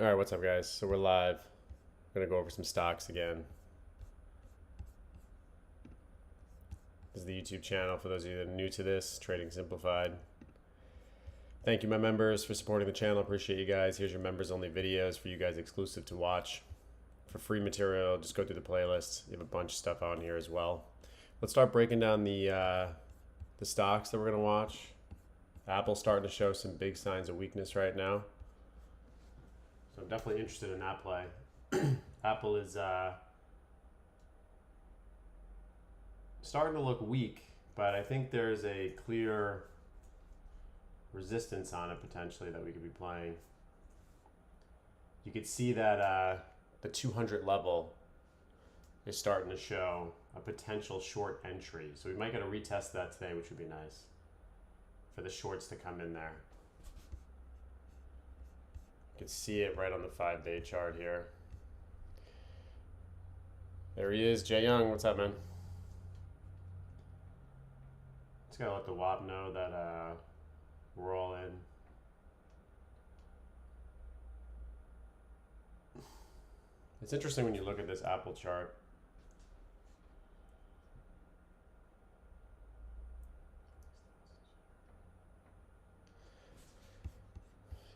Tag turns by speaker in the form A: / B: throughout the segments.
A: All right, what's up, guys? So we're live. I'm gonna go over some stocks again. This is the YouTube channel for those of you that are new to this, Trading Simplified. Thank you, my members, for supporting the channel. Appreciate you guys. Here's your members only videos for you guys exclusive to watch. For free material, just go through the playlist. You have a bunch of stuff on here as well. Let's start breaking down the stocks that we're gonna watch. Apple's starting to show some big signs of weakness right now. So I'm definitely interested in that play. Apple is starting to look weak, but I think there's a clear resistance on it potentially that we could be playing. You could see that the 200 level is starting to show a potential short entry. So we might get a retest of that today, which would be nice for the shorts to come in there. You can see it right on the 5-day chart here. There he is, Jay Young. What's up, man? Just gotta let the WAP know that we're all in. It's interesting when you look at this Apple chart.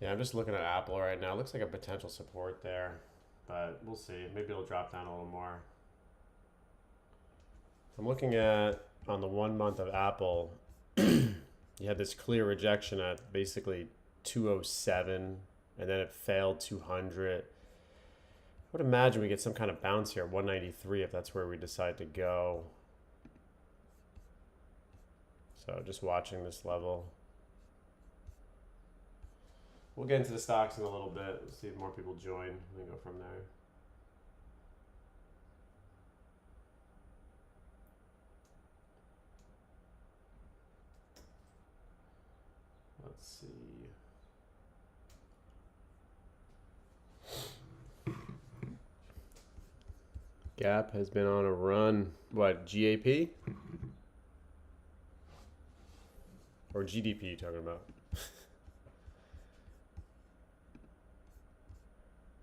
A: Yeah, I'm just looking at Apple right now. It looks like a potential support there, but we'll see. Maybe it'll drop down a little more. I'm looking at, on the 1 month of Apple, you had this clear rejection at basically 207, and then it failed 200. I would imagine we get some kind of bounce here, 193, if that's where we decide to go. So just watching this level. We'll get into the stocks in a little bit. Let's see if more people join and then go from there. Let's see. Gap has been on a run. What, GAP? Or GDP you talking about?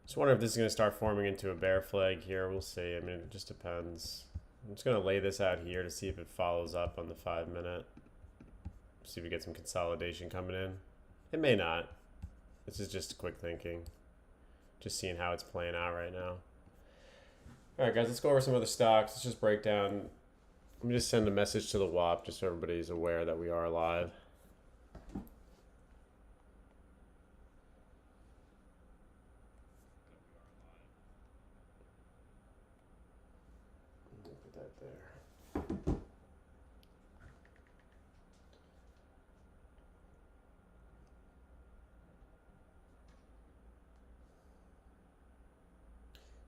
A: Just wonder if this is going to start forming into a bear flag here. We'll see. I mean, it just depends. I'm just going to lay this out here to see if it follows up on the 5-minute. See if we get some consolidation coming in. It may not. This is just quick thinking. Just seeing how it's playing out right now. All right, guys, let's go over some other stocks. Let's just break down. Let me just send a message to the WAP just so everybody's aware that we are live. Put that there.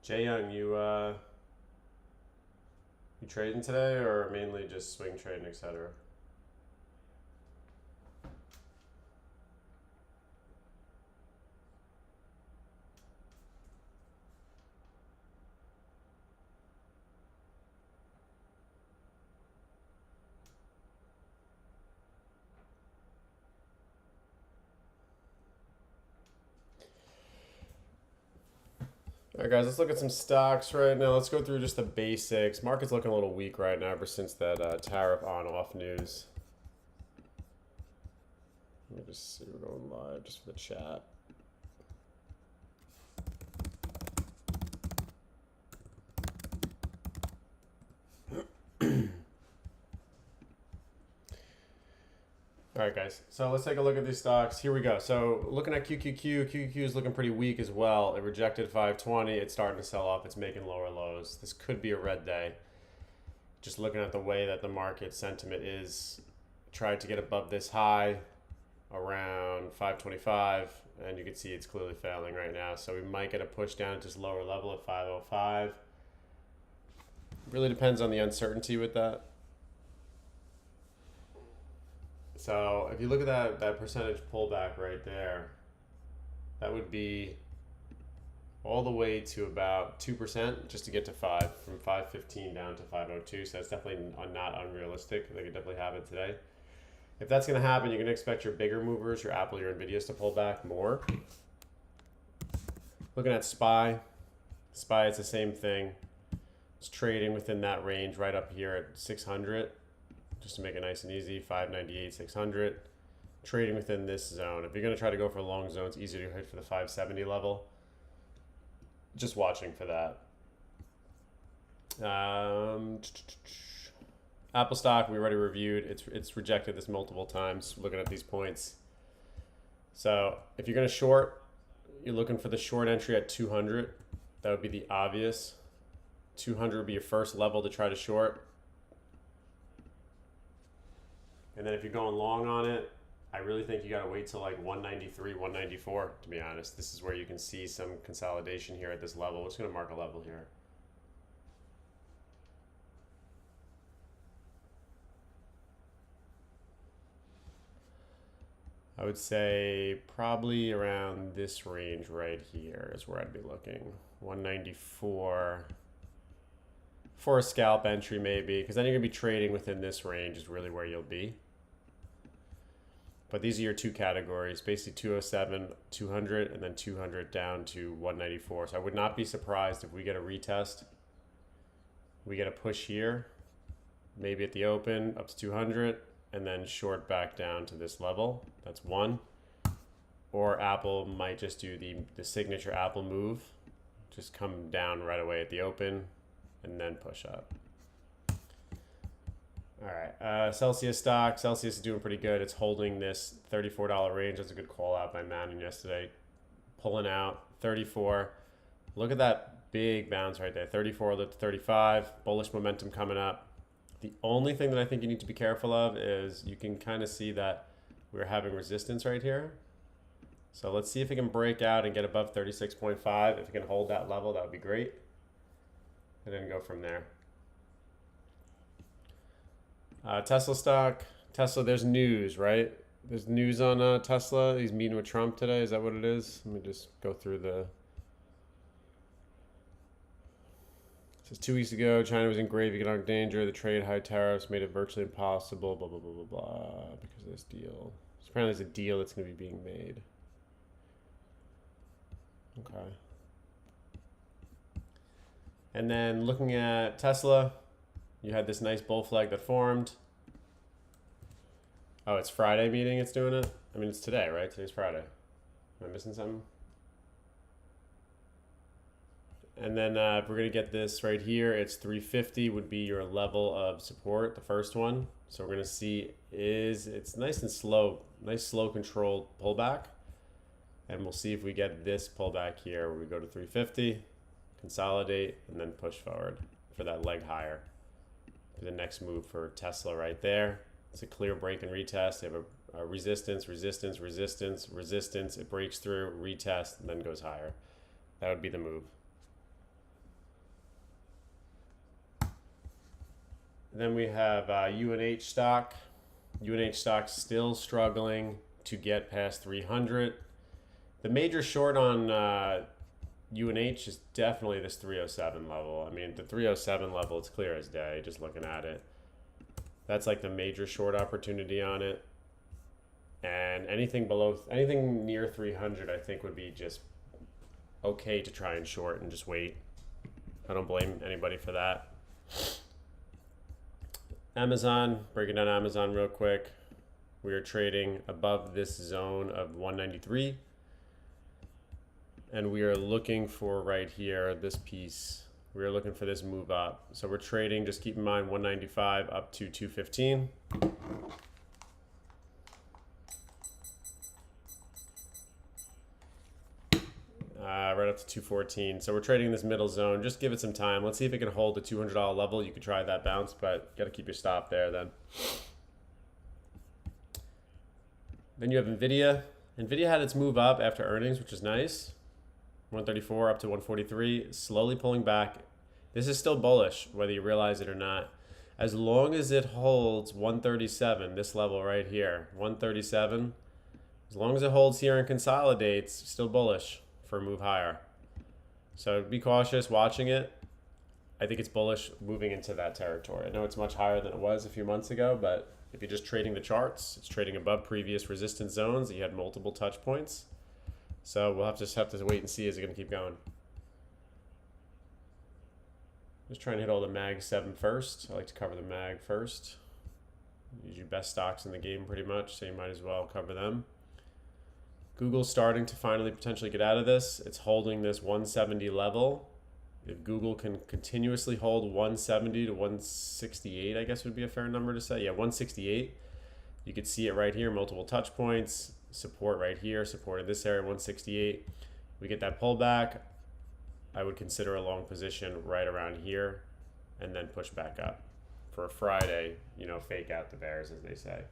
A: Jay Young, you trading today or mainly just swing trading, etc.? All right, guys, let's look at some stocks right now. Let's go through just the basics. Market's looking a little weak right now ever since that tariff on-off news. Let me just see, we're going live just for the chat. All right, guys, so let's take a look at these stocks. Here we go. So looking at QQQ is looking pretty weak as well. It rejected 520. It's starting to sell off. It's making lower lows. This could be a red day. Just looking at the way that the market sentiment is, tried to get above this high around 525, and you can see it's clearly failing right now. So we might get a push down to this lower level at 505. Really depends on the uncertainty with that. So if you look at that percentage pullback right there, that would be all the way to about 2% just to get to 5, from 515 down to 502. So that's definitely not unrealistic. They could definitely have it today. If that's going to happen, you're going to expect your bigger movers, your Apple, your Nvidias, to pull back more. Looking at SPY. SPY, it's the same thing. It's trading within that range right up here at 600. Just to make it nice and easy, 598, 600. Trading within this zone. If you're going to try to go for a long zone, it's easier to hit for the 570 level. Just watching for that. Apple stock, we already reviewed. It's rejected this multiple times, looking at these points. So if you're going to short, you're looking for the short entry at 200. That would be the obvious. 200 would be your first level to try to short. And then if you're going long on it, I really think you got to wait till like 193, 194, to be honest. This is where you can see some consolidation here at this level. We're just going to mark a level here. I would say probably around this range right here is where I'd be looking. 194 for a scalp entry maybe, because then you're going to be trading within this range is really where you'll be. But these are your two categories, basically 207, 200, and then 200 down to 194. So I would not be surprised if we get a retest. We get a push here, maybe at the open up to 200, and then short back down to this level. That's one. Or Apple might just do the signature Apple move, just come down right away at the open, and then push up. All right, Celsius stock. Celsius is doing pretty good. It's holding this $34 range. That's a good call out by Manon yesterday. Pulling out 34. Look at that big bounce right there. 34 to 35. Bullish momentum coming up. The only thing that I think you need to be careful of is you can kind of see that we're having resistance right here. So let's see if it can break out and get above 36.5. If it can hold that level, that would be great. And then go from there. Tesla stock. Tesla, there's news, right? There's news on Tesla. He's meeting with Trump today. Is that what it is? Let me just go through the... It says 2 weeks ago, China was in grave economic danger. The trade high tariffs made it virtually impossible, blah, blah, blah, blah, blah, because of this deal. So apparently there's a deal that's going to be being made. Okay. And then looking at Tesla, you had this nice bull flag that formed. Oh, it's Friday meeting it's doing it? I mean, it's today, right? Today's Friday. Am I missing something? And then if we're going to get this right here, it's 350 would be your level of support, the first one. So we're going to see it's nice and slow, nice slow controlled pullback. And we'll see if we get this pullback here where we go to 350, consolidate, and then push forward for that leg higher. The next move for Tesla right there. It's a clear break and retest. They have a resistance, resistance, resistance, resistance. It breaks through, retest, and then goes higher. That would be the move. Then we have UNH stock. UNH stock still struggling to get past 300. The major short on UNH is definitely this 307 level. I mean, the 307 level, it's clear as day, just looking at it. That's like the major short opportunity on it. And anything near 300, I think would be just okay to try and short and just wait. I don't blame anybody for that. Amazon, breaking down Amazon real quick. We are trading above this zone of 193. And we are looking for right here, this piece. We are looking for this move up. So we're trading, just keep in mind, 195 up to 215. Right up to 214. So we're trading this middle zone. Just give it some time. Let's see if it can hold the $200 level. You could try that bounce, but you got to keep your stop there then. Then you have NVIDIA. NVIDIA had its move up after earnings, which is nice. 134 up to 143, slowly pulling back. This is still bullish, whether you realize it or not. As long as it holds 137, this level right here, 137, as long as it holds here and consolidates, still bullish for a move higher. So be cautious watching it. I think it's bullish moving into that territory. I know it's much higher than it was a few months ago, but if you're just trading the charts, it's trading above previous resistance zones. You had multiple touch points. So we'll just have to wait and see. Is it going to keep going? Just trying to hit all the mag 7 first. I like to cover the mag first. Use your best stocks in the game pretty much, so you might as well cover them. Google's starting to finally potentially get out of this. It's holding this 170 level. If Google can continuously hold 170 to 168, I guess would be a fair number to say. Yeah, 168. You could see it right here, multiple touch points, support right here, support in this area, 168. We get that pullback. I would consider a long position right around here and then push back up. For a Friday, you know, fake out the bears, as they say.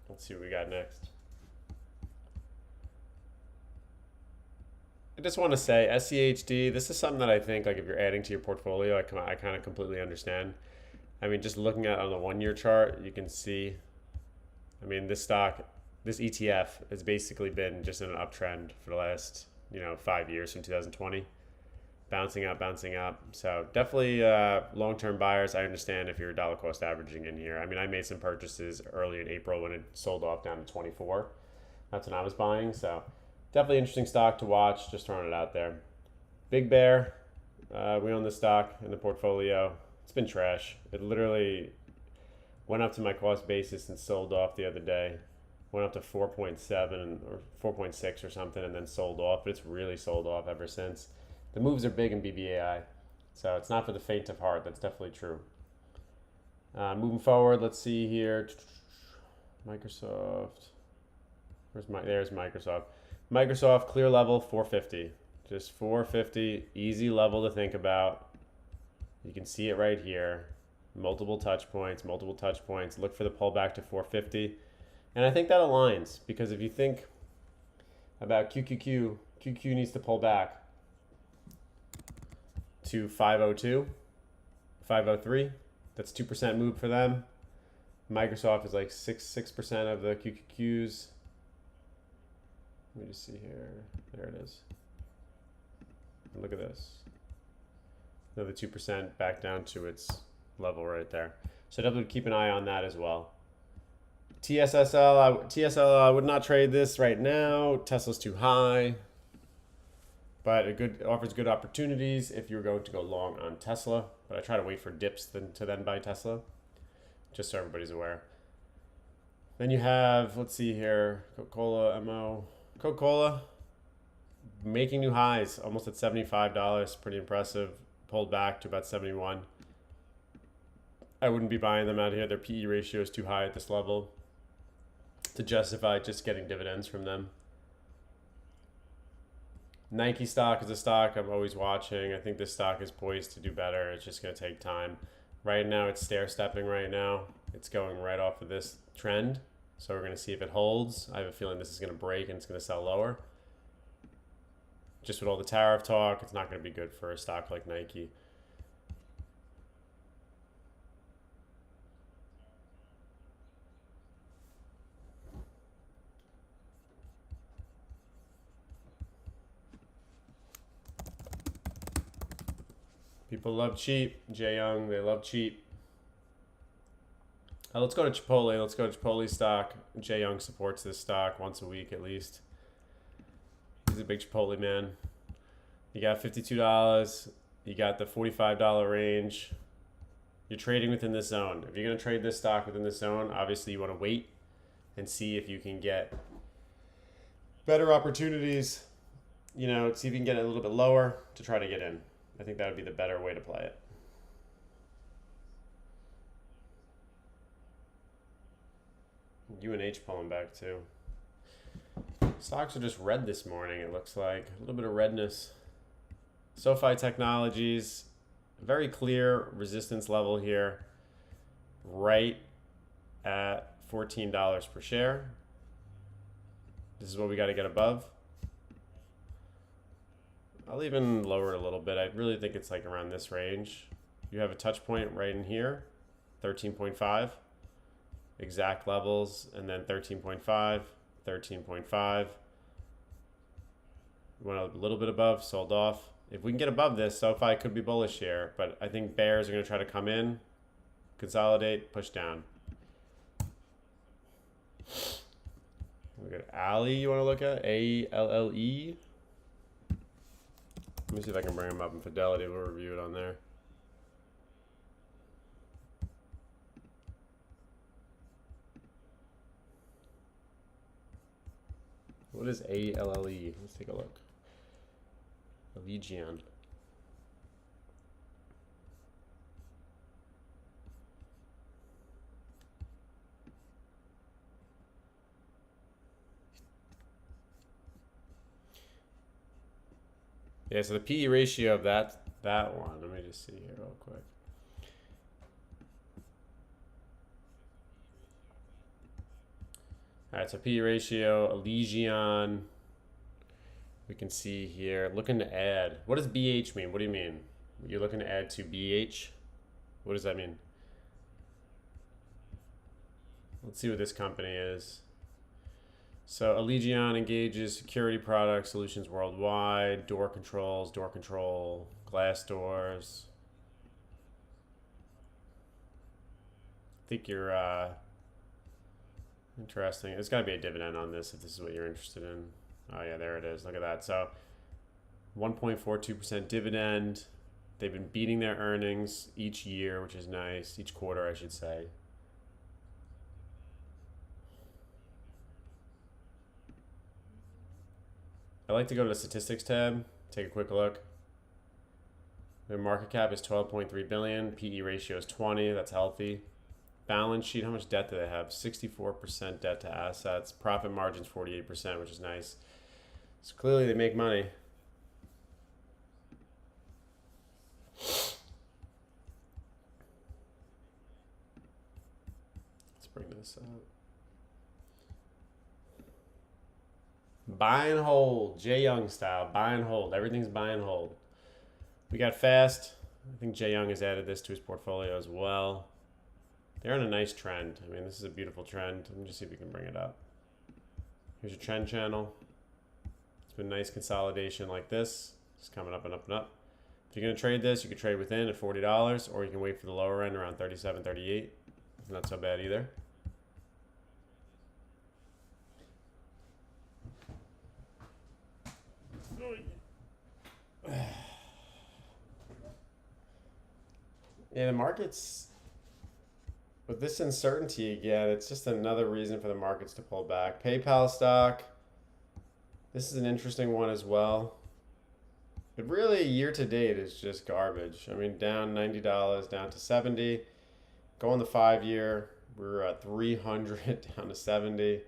A: Let's see what we got next. I just want to say SCHD, this is something that I think, like, if you're adding to your portfolio, I kind of completely understand. I mean, just looking at on the 1 year chart, you can see, I mean, this stock, this ETF has basically been just in an uptrend for the last, 5 years from 2020. Bouncing up. So definitely long-term buyers. I understand if you're dollar cost averaging in here. I mean, I made some purchases early in April when it sold off down to 24. That's when I was buying. So definitely interesting stock to watch. Just throwing it out there. Big Bear. We own this stock in the portfolio. It's been trash. It literally went up to my cost basis and sold off the other day. Went up to 4.7 or 4.6 or something and then sold off. But it's really sold off ever since. The moves are big in BBAI, so it's not for the faint of heart. That's definitely true. Moving forward, let's see here. Microsoft. There's Microsoft. Microsoft clear level 450. Just 450, easy level to think about. You can see it right here. Multiple touch points. Look for the pullback to 450. And I think that aligns because if you think about QQQ needs to pull back to 502, 503. That's 2% move for them. Microsoft is like 6% of the QQQs. Let me just see here. There it is. And look at this. Another 2% back down to its level right there. So definitely keep an eye on that as well. TSL, I would not trade this right now. Tesla's too high. But it offers good opportunities if you're going to go long on Tesla. But I try to wait for dips to then buy Tesla, just so everybody's aware. Then you have, let's see here, Coca-Cola, MO. Coca-Cola making new highs, almost at $75. Pretty impressive. Pulled back to about 71. I wouldn't be buying them out here. Their PE ratio is too high at this level to justify just getting dividends from them. Nike stock is a stock I'm always watching. I think this stock is poised to do better. It's just going to take time. Right now, it's stair-stepping right now. It's going right off of this trend. So we're going to see if it holds. I have a feeling this is going to break and it's going to sell lower. Just with all the tariff talk, it's not going to be good for a stock like Nike. People love cheap. Jay Young, they love cheap. Let's go to Chipotle. Let's go to Chipotle stock. Jay Young supports this stock once a week at least. He's a big Chipotle man. You got $52. You got the $45 range. You're trading within this zone. If you're going to trade this stock within this zone, obviously you want to wait and see if you can get better opportunities. See if you can get it a little bit lower to try to get in. I think that would be the better way to play it. UNH pulling back too. Stocks are just red this morning, it looks like. A little bit of redness. SoFi Technologies, very clear resistance level here. Right at $14 per share. This is what we got to get above. I'll even lower it a little bit. I really think it's like around this range. You have a touch point right in here, 13.5. Exact levels, and then 13.5, 13.5. Went a little bit above, sold off. If we can get above this, SoFi could be bullish here, but I think bears are going to try to come in, consolidate, push down. Look at Ali, you want to look at? A-L-L-E. Let me see if I can bring him up in Fidelity. We'll review it on there. What is A-L-L-E? Let's take a look. Allegion. Yeah, so the PE ratio of that one, let me just see here real quick. All right, so PE ratio, Allegion. We can see here, looking to add. What does BH mean? What do you mean? You're looking to add to BH? What does that mean? Let's see what this company is. So Allegion engages security product solutions worldwide, door controls, door control, glass doors. I think you're interesting. There's got to be a dividend on this if this is what you're interested in. Oh yeah, there it is. Look at that. So 1.42% dividend. They've been beating their earnings each year, which is nice. Each quarter, I should say. I like to go to the statistics tab, take a quick look. Their market cap is 12.3 billion, PE ratio is 20, that's healthy. Balance sheet, how much debt do they have? 64% debt to assets. Profit margins 48%, which is nice. So clearly they make money. Let's bring this up. Buy and hold, Jay Young style, buy and hold. Everything's buy and hold. We got fast. I think Jay Young has added this to his portfolio as well. They're on a nice trend. I mean, this is a beautiful trend. Let me just see if we can bring it up. Here's your trend channel. It's been nice consolidation like this. It's coming up and up and up. If you're going to trade this, you can trade within at $40, or you can wait for the lower end around 37, 38. It's not so bad either. Yeah, the markets, with this uncertainty again, it's just another reason for the markets to pull back. PayPal stock, this is an interesting one as well. But really, year to date is just garbage. I mean, down $90, down to 70. Go on the 5-year, we're at 300, down to 70. I feel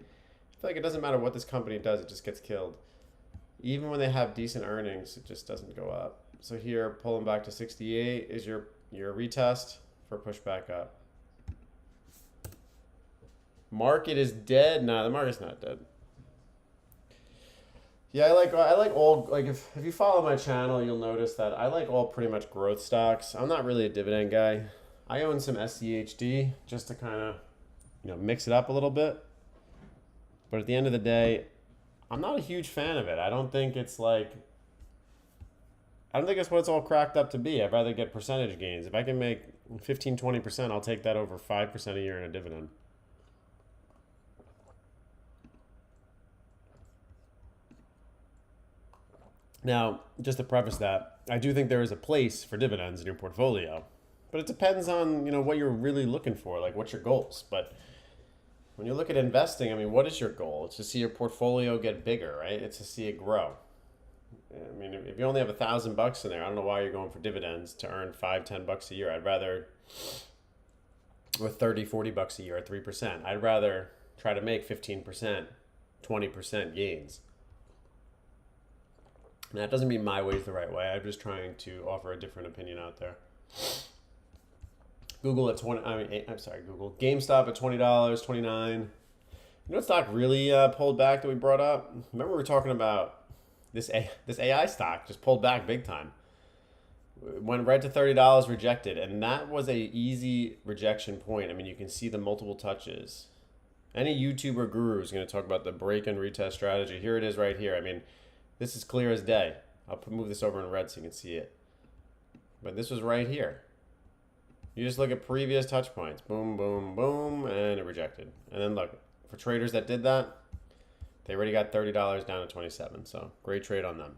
A: like it doesn't matter what this company does, it just gets killed. Even when they have decent earnings, it just doesn't go up. So here, pulling back to 68 is your retest for push back up. Market is dead. Nah, the market's not dead. Yeah, I like all, like if you follow my channel, you'll notice that I like all pretty much growth stocks. I'm not really a dividend guy. I own some SCHD just to kind of, mix it up a little bit. But at the end of the day, I'm not a huge fan of it. I don't think it's what it's all cracked up to be. I'd rather get percentage gains. If I can make 15, 20%, I'll take that over 5% a year in a dividend. Now, just to preface that, I do think there is a place for dividends in your portfolio. But it depends on, what you're really looking for, like what's your goals. But when you look at investing, I mean, what is your goal? It's to see your portfolio get bigger, right? It's to see it grow. I mean, if you only have $1,000 in there, I don't know why you're going for dividends to earn $5, $10 a year. I'd rather, with $30, $40 a year at 3%, I'd rather try to make 15%, 20% gains. And that doesn't mean my way is the right way. I'm just trying to offer a different opinion out there. Google at Google. GameStop at $20, $29. You know what stock really pulled back that we brought up? Remember we were talking about this AI stock just pulled back big time. It went right to $30, rejected, and that was a easy rejection point. I mean, you can see the multiple touches. Any YouTuber guru is going to talk about the break and retest strategy. Here it is right here. I mean, this is clear as day. I'll move this over in red so you can see it. But this was right here. You just look at previous touch points. Boom, boom, boom, and it rejected. And then look, for traders that did that, they already got $30 down to 27. So great trade on them.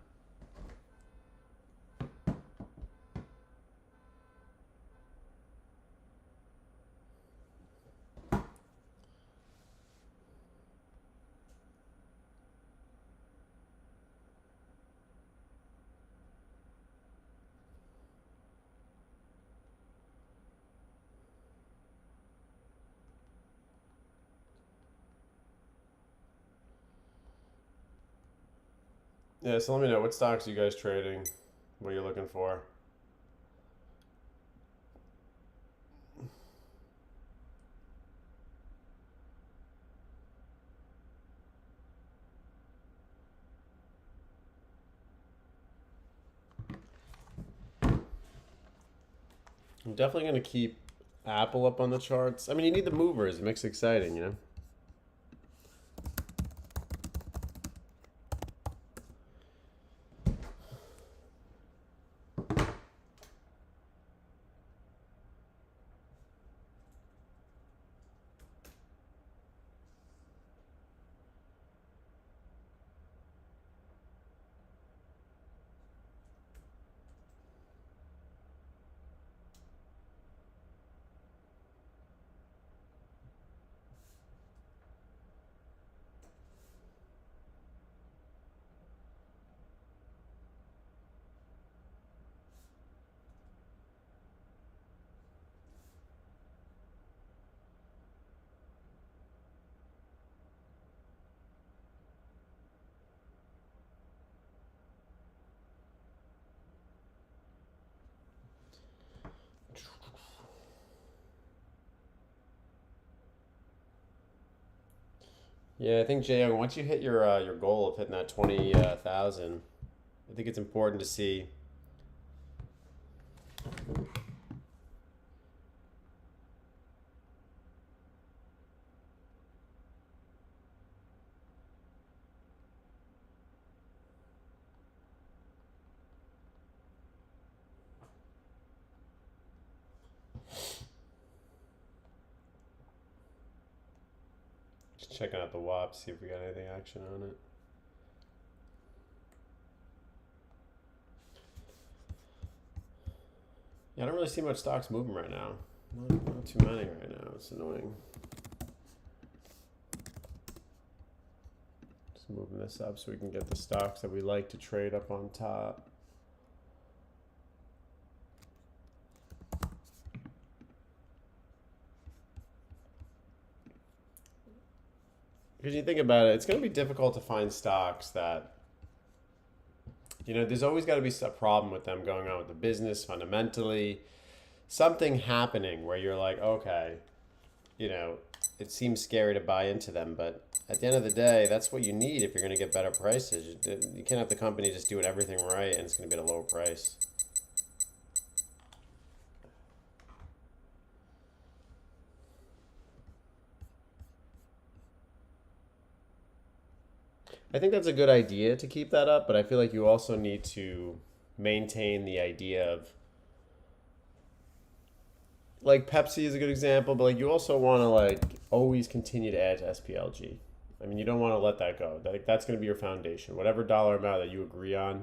A: Yeah, so let me know, what stocks are you guys trading? What you're looking for? I'm definitely going to keep Apple up on the charts. I mean, you need the movers. It makes it exciting, you know? Yeah, I think Jay Young, once you hit your goal of hitting that 20,000, I think it's important to see. Just checking out the WAP, see if we got anything action on it. Yeah, I don't really see much stocks moving right now. Not too many right now. It's annoying. Just moving this up so we can get the stocks that we like to trade up on top. Because you think about it, it's going to be difficult to find stocks that, you know, there's always got to be a problem with them going on with the business fundamentally. Something happening where you're like, okay, you know, it seems scary to buy into them. But at the end of the day, that's what you need if you're going to get better prices. You can't have the company just doing everything right and it's going to be at a low price. I think that's a good idea to keep that up, but I feel like you also need to maintain the idea of, like, Pepsi is a good example, but like you also want to like always continue to add to SPLG. I mean, you don't want to let that go. That's going to be your foundation. Whatever dollar amount that you agree on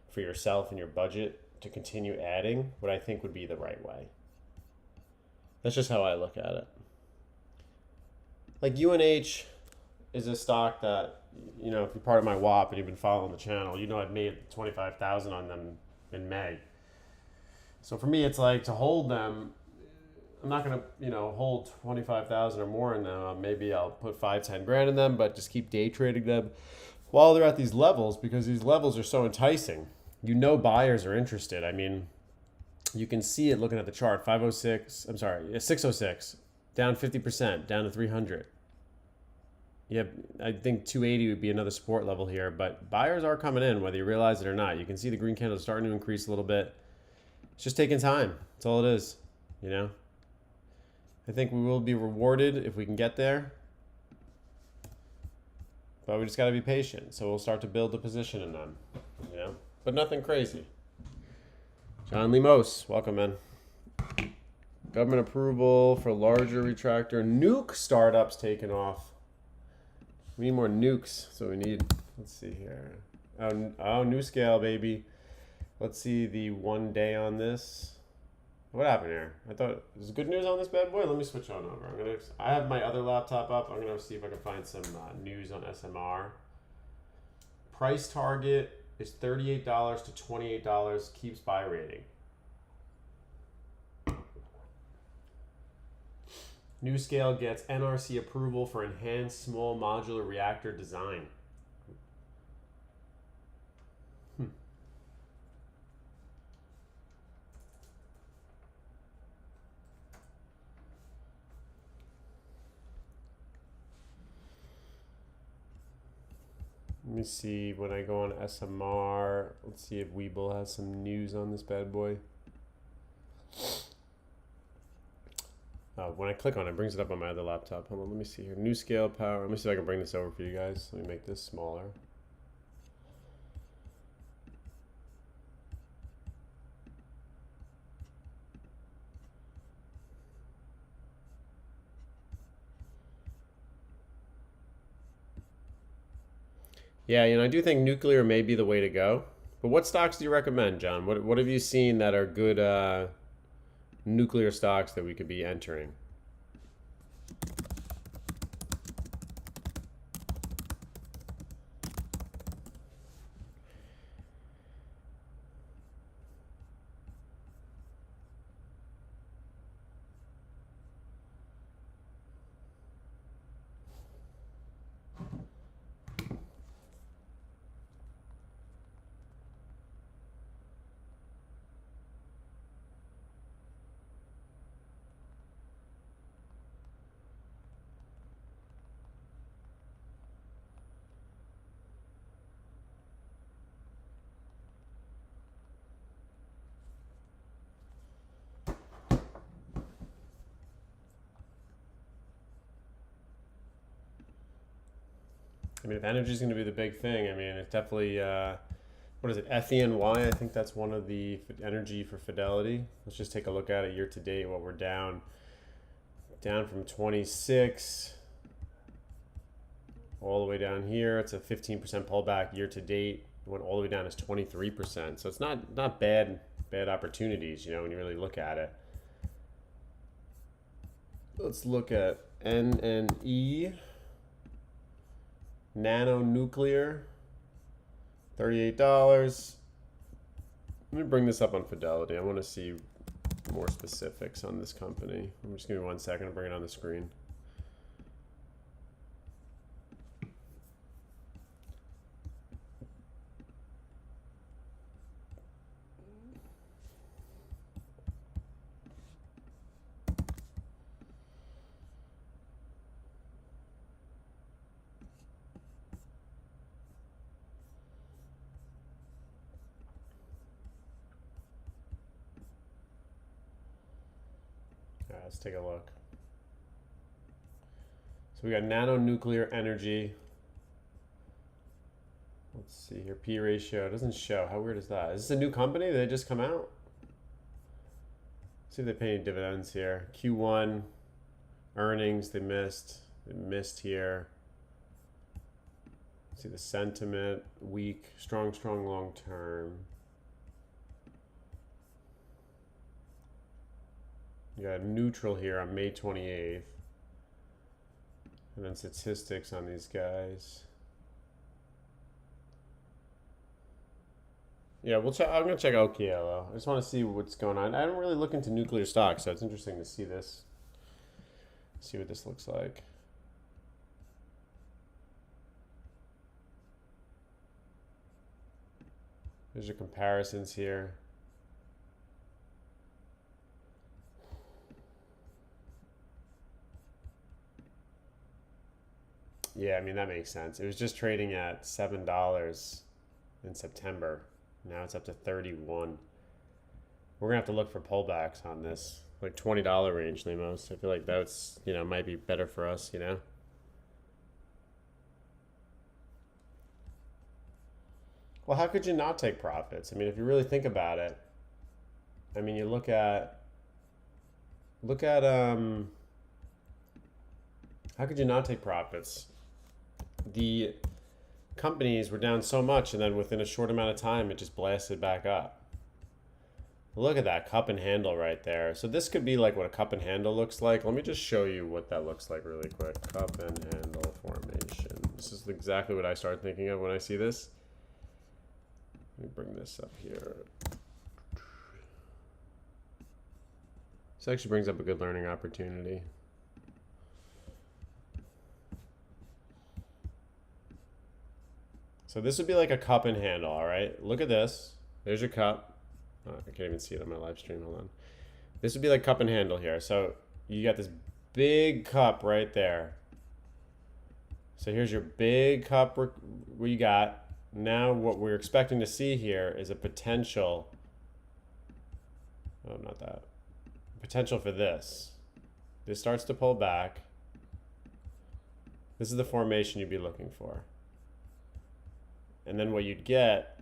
A: for yourself and your budget to continue adding, what I think would be the right way. That's just how I look at it. Like UNH is a stock that, you know, if you're part of my WAP and you've been following the channel, you know I've made 25,000 on them in May. So for me, it's like to hold them. I'm not gonna, you know, hold 25,000 or more in them. Maybe I'll put 5-10 grand in them, but just keep day trading them while they're at these levels because these levels are so enticing. You know, buyers are interested. I mean, you can see it looking at the chart. 506. I'm sorry, 606, down 50%, down to 300. Yeah, I think 280 would be another support level here, but buyers are coming in whether you realize it or not. You can see the green candle starting to increase a little bit. It's just taking time. That's all it is, you know? I think we will be rewarded if we can get there, but we just got to be patient. So we'll start to build a position in them, you know? but nothing crazy. John Limos, welcome, man. Government approval for larger retractor. Nuke startups taking off. We need more nukes, so we need, let's see here. Oh, new scale, baby. Let's see the 1 day on this. What happened here? I thought there's good news on this bad boy. Let me switch on over. I have my other laptop up. I'm gonna see if I can find some news on SMR. Price target is $38 to $28. Keeps buy rating. NuScale gets NRC approval for enhanced small modular reactor design. Let me see when I go on SMR. Let's see if Webull has some news on this bad boy. When I click on it, it brings it up on my other laptop. Hold on, let me see here. New scale power. Let me see if I can bring this over for you guys. Let me make this smaller. Yeah, I do think nuclear may be the way to go. But what stocks do you recommend, John? What have you seen that are good nuclear stocks that we could be entering? I mean, if energy is going to be the big thing, I mean, it's definitely, what is it, FENY? I think that's one of the energy for Fidelity. Let's just take a look at it year to date, what we're down. Down from 26 all the way down here. It's a 15% pullback year to date. It went all the way down as 23%. So it's not bad opportunities, when you really look at it. Let's look at NNE. Nano Nuclear, $38. Let me bring this up on Fidelity. I want to see more specifics on this company. I'm just give me 1 second to bring it on the screen. Let's take a look. So we got nano nuclear energy. Let's see here. P ratio. It doesn't show. How weird is that? Is this a new company? Did they just come out? Let's see if they pay any dividends here. Q1 earnings they missed. They missed here. Let's see the sentiment. Weak. Strong long term. You got neutral here on May 28th. And then statistics on these guys. Yeah, we'll check. I'm gonna check OKLO. I just want to see what's going on. I don't really look into nuclear stocks, so it's interesting to see this. See what this looks like. There's your comparisons here. Yeah, I mean, that makes sense. It was just trading at $7 in September. Now it's up to 31. We're gonna have to look for pullbacks on this, like $20 range, Lemos. I feel like that's, might be better for us, Well, how could you not take profits? I mean, if you really think about it, I mean, you look at how could you not take profits? The companies were down so much, and then within a short amount of time, it just blasted back up. Look at that cup and handle right there. So this could be like what a cup and handle looks like. Let me just show you what that looks like really quick. Cup and handle formation. This is exactly what I start thinking of when I see this. Let me bring this up here. This actually brings up a good learning opportunity. So this would be like a cup and handle, all right? Look at this. There's your cup. Oh, I can't even see it on my live stream. Hold on. This would be like cup and handle here. So you got this big cup right there. So here's your big cup where you got. Now what we're expecting to see here is a potential. Oh, not that. Potential for this. This starts to pull back. This is the formation you'd be looking for. And then what you'd get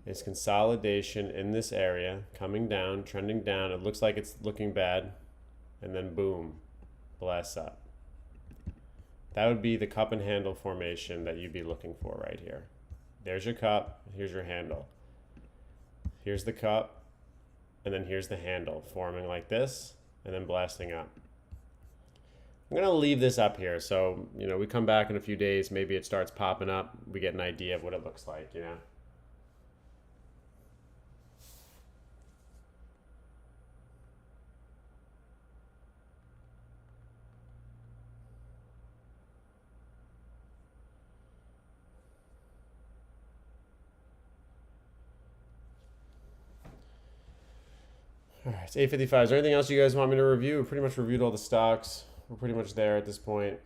A: is consolidation in this area, coming down, trending down. It looks like it's looking bad, and then boom, blasts up. That would be the cup and handle formation that you'd be looking for right here. There's your cup, here's your handle. Here's the cup, and then here's the handle, forming like this, and then blasting up. I'm gonna leave this up here, so we come back in a few days, maybe it starts popping up, we get an idea of what it looks like, All right, it's 8:55. Is there anything else you guys want me to review? We pretty much reviewed all the stocks. We're pretty much there at this point.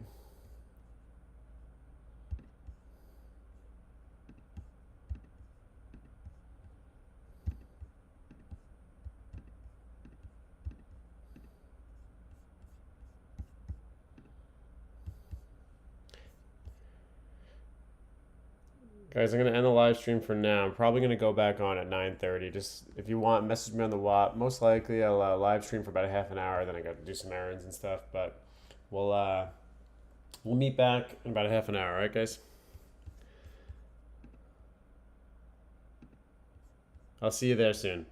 A: Guys, I'm going to end the live stream for now. I'm probably going to go back on at 9:30. Just if you want, message me on the WhatsApp. Most likely I'll live stream for about a half an hour. Then I got to do some errands and stuff. But we'll meet back in about a half an hour. All right, guys? I'll see you there soon.